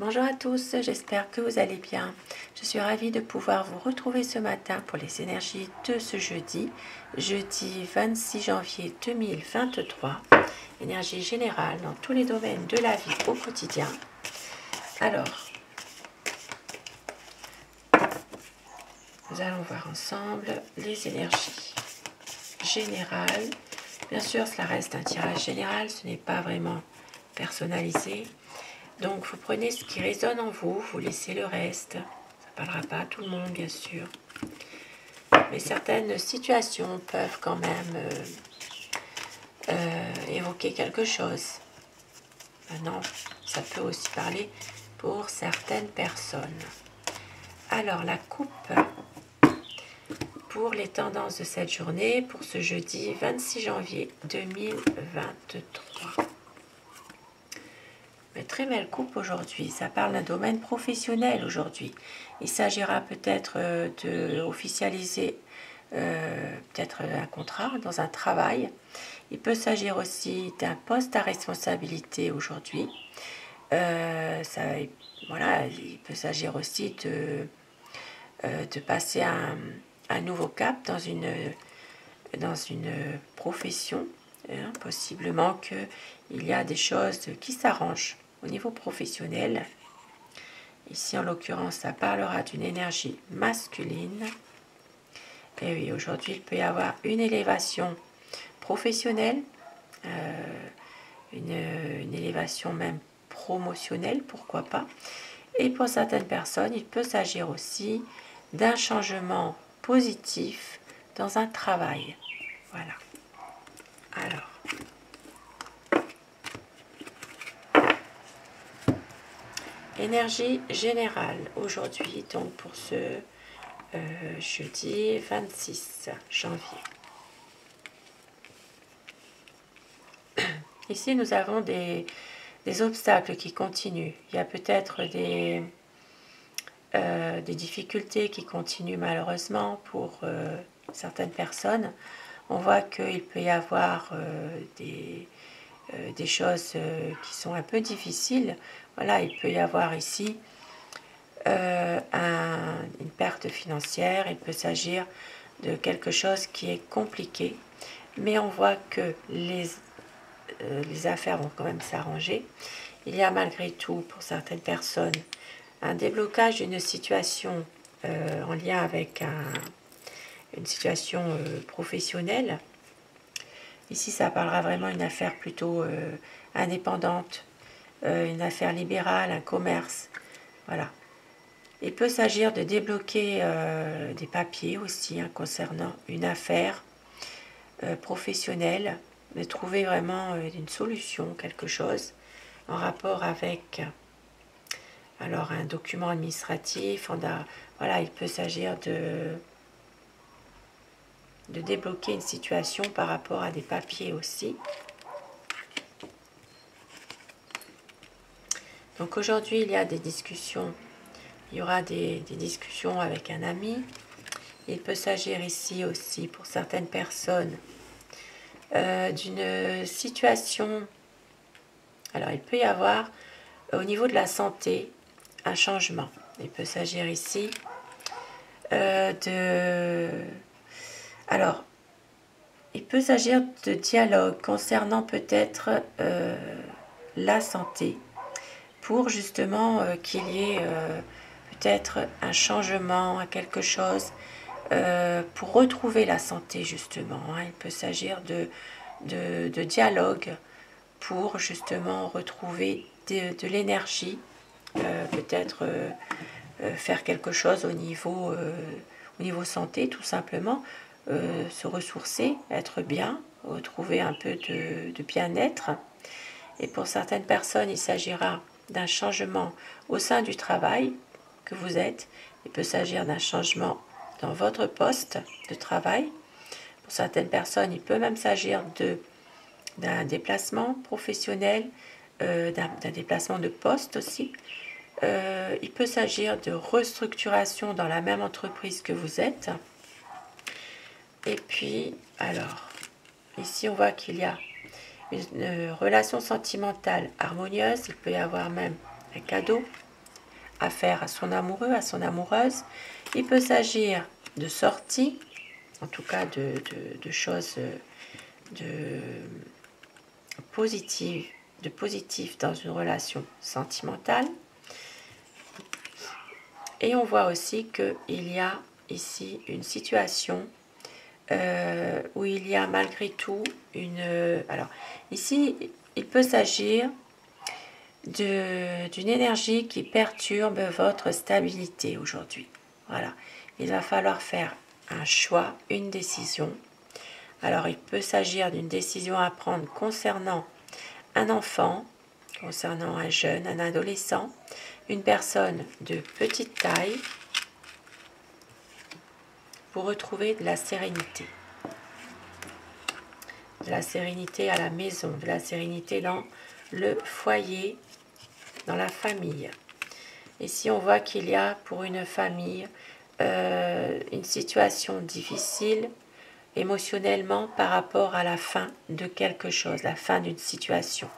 Bonjour à tous, j'espère que vous allez bien. Je suis ravie de pouvoir vous retrouver ce matin pour les énergies de ce jeudi 26 janvier 2023. Énergie générale dans tous les domaines de la vie au quotidien. Alors, nous allons voir ensemble les énergies générales. Bien sûr, cela reste un tirage général, ce n'est pas vraiment personnalisé. Donc, vous prenez ce qui résonne en vous, vous laissez le reste. Ça ne parlera pas à tout le monde, bien sûr. Mais certaines situations peuvent quand même évoquer quelque chose. Maintenant, ça peut aussi parler pour certaines personnes. Alors, la coupe pour les tendances de cette journée, pour ce jeudi 26 janvier 2023. Très belle coupe aujourd'hui, ça parle d'un domaine professionnel aujourd'hui. Il s'agira peut-être de officialiser peut-être un contrat dans un travail. Il peut s'agir aussi d'un poste à responsabilité aujourd'hui. Voilà, il peut s'agir aussi de passer un nouveau cap dans une profession. Possiblement qu'il y a des choses qui s'arrangent au niveau professionnel. Ici, en l'occurrence, ça parlera d'une énergie masculine. Et oui, aujourd'hui, il peut y avoir une élévation professionnelle, une élévation même promotionnelle, pourquoi pas. Et pour certaines personnes, il peut s'agir aussi d'un changement positif dans un travail. Voilà. Alors, énergie générale aujourd'hui, donc pour ce jeudi 26 janvier. Ici, nous avons des obstacles qui continuent. Il y a peut-être des difficultés qui continuent malheureusement pour certaines personnes. On voit qu'il peut y avoir des choses qui sont un peu difficiles. Voilà, il peut y avoir ici une perte financière, il peut s'agir de quelque chose qui est compliqué, mais on voit que les affaires vont quand même s'arranger. Il y a malgré tout, pour certaines personnes, un déblocage d'une situation en lien avec une situation professionnelle. Ici, ça parlera vraiment d'une affaire plutôt indépendante, une affaire libérale, un commerce. Voilà. Il peut s'agir de débloquer des papiers aussi concernant une affaire professionnelle, de trouver vraiment une solution, quelque chose en rapport avec un document administratif. Voilà, il peut s'agir de débloquer une situation par rapport à des papiers aussi. Donc aujourd'hui, il y a des discussions. Il y aura des discussions avec un ami. Il peut s'agir ici aussi pour certaines personnes d'une situation. Alors il peut y avoir au niveau de la santé un changement. Il peut s'agir ici Alors il peut s'agir de dialogue concernant peut-être la santé pour justement qu'il y ait peut-être un changement, quelque chose pour retrouver la santé justement. Il peut s'agir de dialogue pour justement retrouver de l'énergie, peut-être faire quelque chose au niveau santé tout simplement, se ressourcer, être bien, retrouver un peu de bien-être. Et pour certaines personnes, il s'agira d'un changement au sein du travail que vous êtes. Il peut s'agir d'un changement dans votre poste de travail. Pour certaines personnes, il peut même s'agir d'un déplacement professionnel, d'un déplacement de poste aussi. Il peut s'agir de restructuration dans la même entreprise que vous êtes. Et puis, alors, ici on voit qu'il y a une relation sentimentale harmonieuse. Il peut y avoir même un cadeau à faire à son amoureux, à son amoureuse. Il peut s'agir de sorties, en tout cas de choses de positives, dans une relation sentimentale. Et on voit aussi qu'il y a ici une situation où il y a malgré tout une... alors, ici, il peut s'agir d'une énergie qui perturbe votre stabilité aujourd'hui. Voilà. Il va falloir faire un choix, une décision. Alors, il peut s'agir d'une décision à prendre concernant un enfant, concernant un jeune, un adolescent, une personne de petite taille, pour retrouver de la sérénité. De la sérénité à la maison, de la sérénité dans le foyer, dans la famille. Ici, on voit qu'il y a pour une famille une situation difficile émotionnellement par rapport à la fin de quelque chose, la fin d'une situation.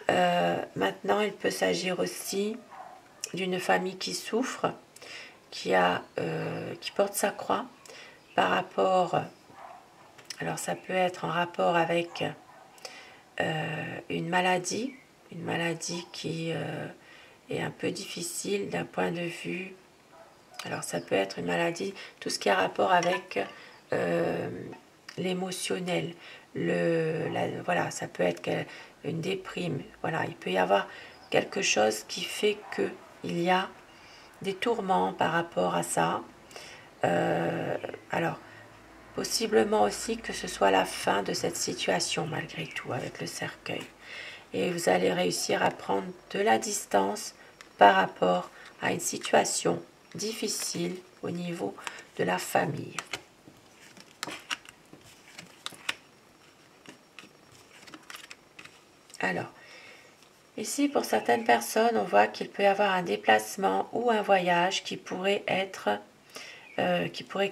Maintenant, il peut s'agir aussi d'une famille qui souffre, qui porte sa croix par rapport... Alors, ça peut être en rapport avec une maladie qui est un peu difficile d'un point de vue... Alors, ça peut être une maladie, tout ce qui a rapport avec l'émotionnel. Voilà, ça peut être une déprime. Voilà, il peut y avoir quelque chose qui fait qu'il y a des tourments par rapport à ça. Alors, possiblement aussi que ce soit la fin de cette situation malgré tout avec le cercueil. Et vous allez réussir à prendre de la distance par rapport à une situation difficile au niveau de la famille. Alors, ici pour certaines personnes, on voit qu'il peut y avoir un déplacement ou un voyage qui pourrait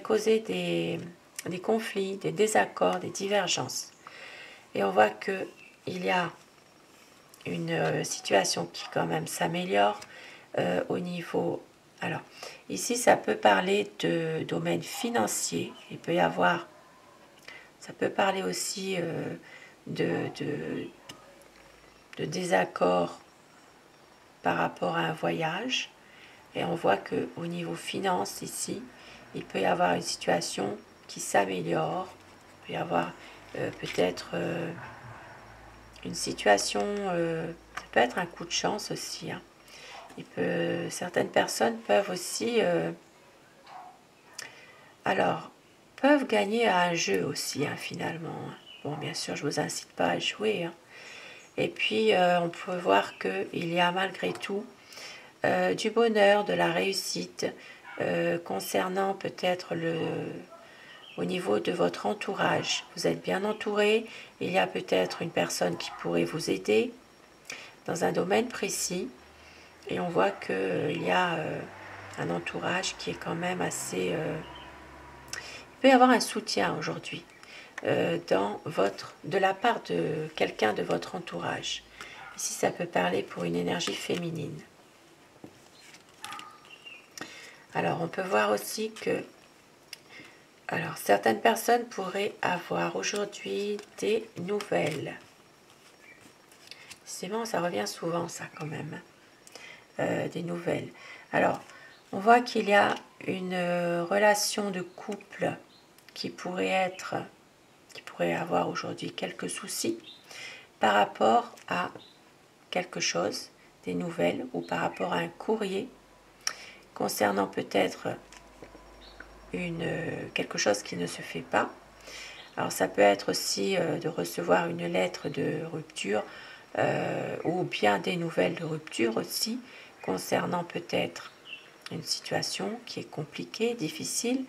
causer des conflits, des désaccords, des divergences. Et on voit qu'il y a une situation qui quand même s'améliore au niveau... Alors, ici, ça peut parler de domaine financier. Il peut y avoir... Ça peut parler aussi de désaccords par rapport à un voyage. Et on voit qu'au niveau finance, ici, il peut y avoir une situation qui s'améliore. Il peut y avoir peut-être une situation... ça peut être un coup de chance aussi, hein. Certaines personnes peuvent aussi... peuvent gagner à un jeu aussi, hein, finalement. Bon, bien sûr, je ne vous incite pas à jouer, hein. Et puis, on peut voir qu'il y a malgré tout du bonheur, de la réussite, concernant peut-être au niveau de votre entourage. Vous êtes bien entouré, il y a peut-être une personne qui pourrait vous aider dans un domaine précis. Et on voit qu'il y a un entourage qui est quand même assez... Il peut y avoir un soutien aujourd'hui de la part de quelqu'un de votre entourage. Ici, ça peut parler pour une énergie féminine. Alors, on peut voir aussi que... Alors, certaines personnes pourraient avoir aujourd'hui des nouvelles. C'est bon, ça revient souvent, ça, quand même. Des nouvelles. Alors, on voit qu'il y a une relation de couple qui pourrait avoir aujourd'hui quelques soucis par rapport à quelque chose, des nouvelles, ou par rapport à un courrier concernant peut-être quelque chose qui ne se fait pas. Alors ça peut être aussi de recevoir une lettre de rupture ou bien des nouvelles de rupture aussi concernant peut-être une situation qui est compliquée, difficile.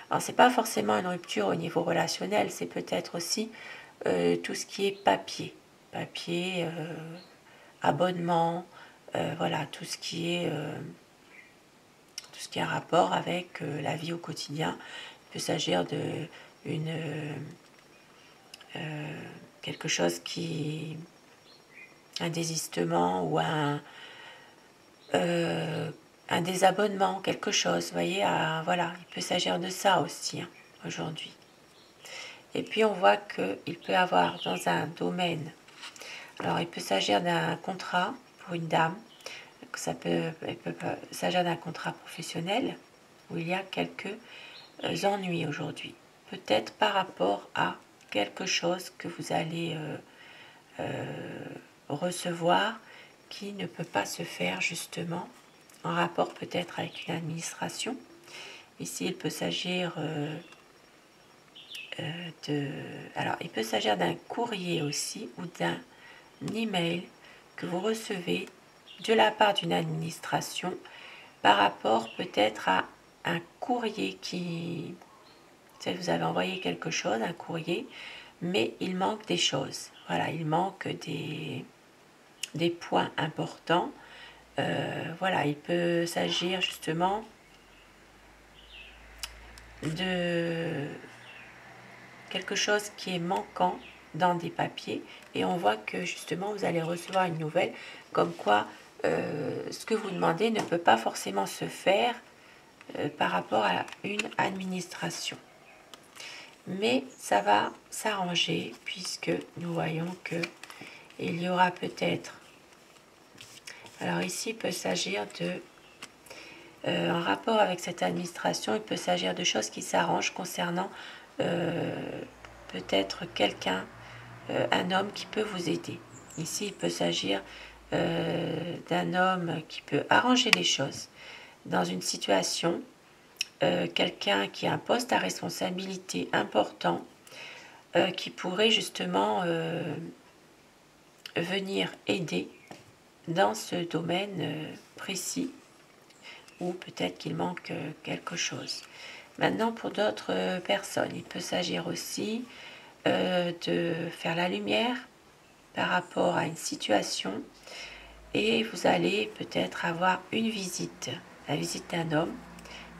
Alors c'est pas forcément une rupture au niveau relationnel, c'est peut-être aussi tout ce qui est papier, abonnement, voilà, tout ce qui est un rapport avec la vie au quotidien. Il peut s'agir de quelque chose un désistement ou un désabonnement, quelque chose, vous voyez, voilà, il peut s'agir de ça aussi, hein, aujourd'hui. Et puis on voit qu'il peut avoir dans un domaine, alors il peut s'agir d'un contrat pour une dame, il peut s'agir d'un contrat professionnel où il y a quelques ennuis aujourd'hui. Peut-être par rapport à quelque chose que vous allez recevoir qui ne peut pas se faire justement en rapport peut-être avec une administration. Ici, il peut s'agir alors, il peut s'agir d'un courrier aussi ou d'un email que vous recevez de la part d'une administration par rapport peut-être à un courrier qui... Vous avez envoyé quelque chose, un courrier, mais il manque des choses. Voilà, il manque des points importants. Voilà, il peut s'agir justement de quelque chose qui est manquant dans des papiers et on voit que justement vous allez recevoir une nouvelle comme quoi ce que vous demandez ne peut pas forcément se faire par rapport à une administration. Mais ça va s'arranger puisque nous voyons que il y aura peut-être... Alors ici, il peut s'agir de... en rapport avec cette administration, il peut s'agir de choses qui s'arrangent concernant peut-être quelqu'un, un homme qui peut vous aider. Ici, il peut s'agir d'un homme qui peut arranger les choses dans une situation, quelqu'un qui a un poste à responsabilité important, qui pourrait justement venir aider dans ce domaine précis ou peut-être qu'il manque quelque chose. Maintenant, pour d'autres personnes, il peut s'agir aussi de faire la lumière par rapport à une situation et vous allez peut-être avoir une visite, la visite d'un homme.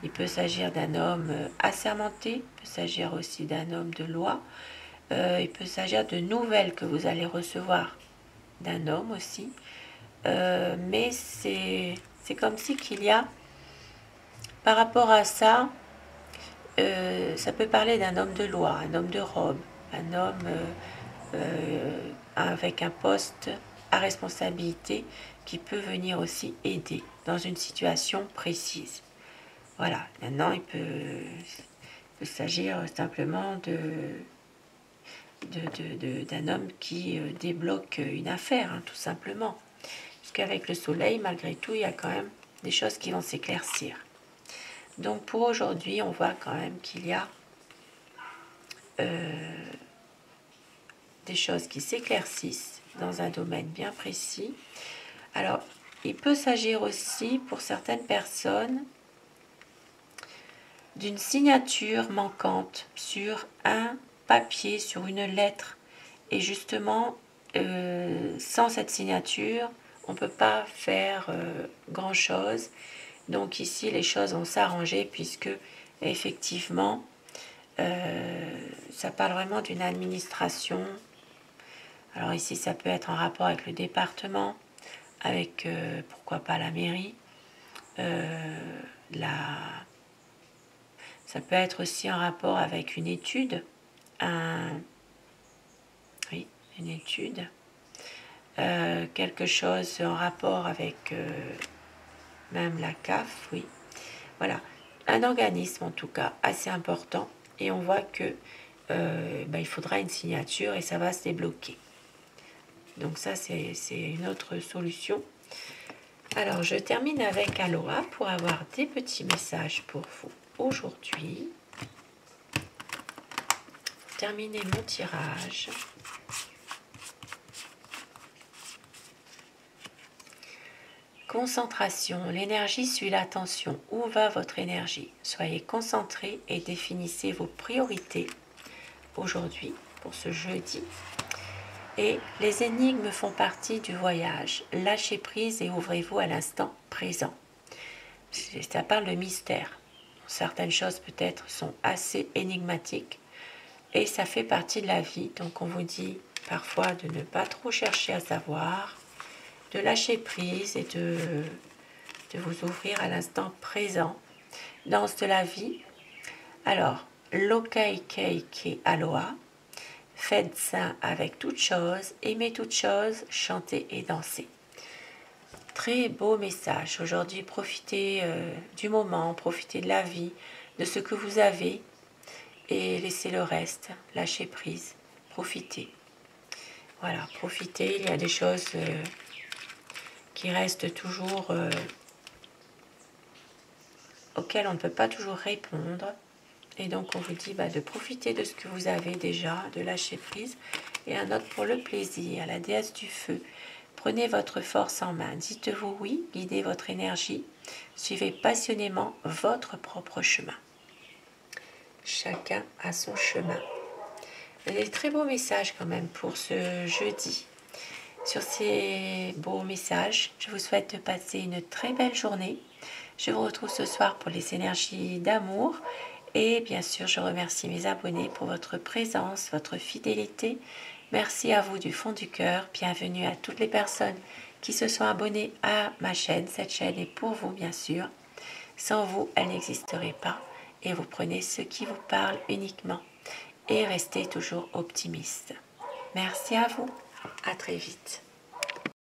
Il peut s'agir d'un homme assermenté, il peut s'agir aussi d'un homme de loi, il peut s'agir de nouvelles que vous allez recevoir d'un homme aussi, mais c'est comme si qu'il y a, par rapport à ça, ça peut parler d'un homme de loi, un homme de robe, un homme avec un poste à responsabilité qui peut venir aussi aider dans une situation précise. Voilà, maintenant il peut s'agir simplement d'un homme qui débloque une affaire, hein, tout simplement. Parce qu'avec le soleil, malgré tout, il y a quand même des choses qui vont s'éclaircir. Donc pour aujourd'hui, on voit quand même qu'il y a des choses qui s'éclaircissent dans un domaine bien précis. Alors, il peut s'agir aussi pour certaines personnes d'une signature manquante sur un papier, sur une lettre. Et justement, sans cette signature, on ne peut pas faire grand-chose. Donc ici, les choses vont s'arranger puisque, effectivement, ça parle vraiment d'une administration. Alors ici, ça peut être en rapport avec le département, avec, pourquoi pas, la mairie. Ça peut être aussi en rapport avec une étude, oui, une étude, quelque chose en rapport avec même la CAF, oui. Voilà, un organisme en tout cas assez important et on voit que il faudra une signature et ça va se débloquer. Donc ça, c'est une autre solution. Alors, je termine avec Aloha pour avoir des petits messages pour vous aujourd'hui. Pour terminer mon tirage. Concentration. L'énergie suit l'attention. Où va votre énergie? Soyez concentrés et définissez vos priorités aujourd'hui pour ce jeudi. Et les énigmes font partie du voyage. Lâchez prise et ouvrez-vous à l'instant présent. Ça parle de mystère. Certaines choses peut-être sont assez énigmatiques et ça fait partie de la vie. Donc on vous dit parfois de ne pas trop chercher à savoir, de lâcher prise et de de vous ouvrir à l'instant présent. Danse de la vie. Alors, Lokai Keike Aloha. Faites ça avec toutes choses, aimez toutes choses, chantez et dansez. Très beau message. Aujourd'hui, profitez du moment, profitez de la vie, de ce que vous avez et laissez le reste, lâchez prise, profitez. Voilà, profitez, il y a des choses qui restent toujours, auxquelles on ne peut pas toujours répondre. Et donc on vous dit de profiter de ce que vous avez déjà, de lâcher prise. Et un autre pour le plaisir, la déesse du feu. Prenez votre force en main, dites-vous oui, guidez votre énergie, suivez passionnément votre propre chemin. Chacun a son chemin. Des très beaux messages quand même pour ce jeudi. Sur ces beaux messages, je vous souhaite de passer une très belle journée. Je vous retrouve ce soir pour les énergies d'amour. Et bien sûr, je remercie mes abonnés pour votre présence, votre fidélité. Merci à vous du fond du cœur. Bienvenue à toutes les personnes qui se sont abonnées à ma chaîne. Cette chaîne est pour vous, bien sûr. Sans vous, elle n'existerait pas. Et vous prenez ce qui vous parle uniquement. Et restez toujours optimiste. Merci à vous. À très vite.